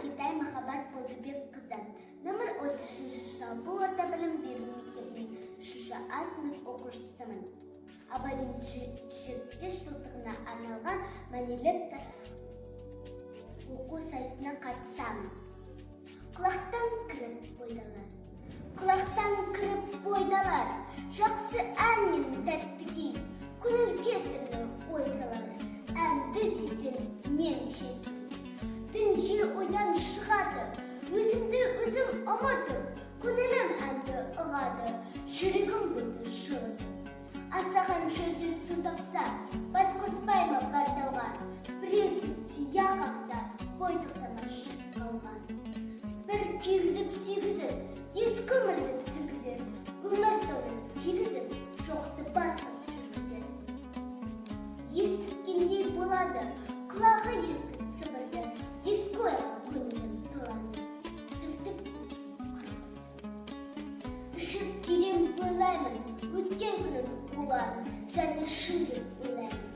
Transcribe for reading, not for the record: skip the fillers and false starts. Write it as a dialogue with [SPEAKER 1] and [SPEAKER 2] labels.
[SPEAKER 1] Китай Махаббат Болдыбекқызы. Номер 30 жыл бұл орта білім беру мектебінің 3-ші А сынып оқушысымын. Абайдың 75 жылдығына арналған мәнерлеп оқу сайысына қатысамын. Құлақтан кіріп бойдалар, жақсы ән мен тәтті күй, көңілге түрлі ой салар. Әнді сүйсең мен шешсін. Түнде ойдан шығады, өзімді өзім ұмытып, көңілім әнді ұғады, жүрегім болды жылытып. Асаған шөлде су тапса, бас қоспаймы бар тауға, біреу түтсе я қақса, бой тоқтамас қалған. Бір күйгізіп, ескі өмірді тіргізер, өмір тоғын кегізіп, жоқты барқып жүргізер. Естіткендей болады, құлағы ескі сыбырды, ескі ойға көңілім толады. Түртіп үшіп терең ойлаймын, өткен күнім боларын, және шын деп ойлаймын.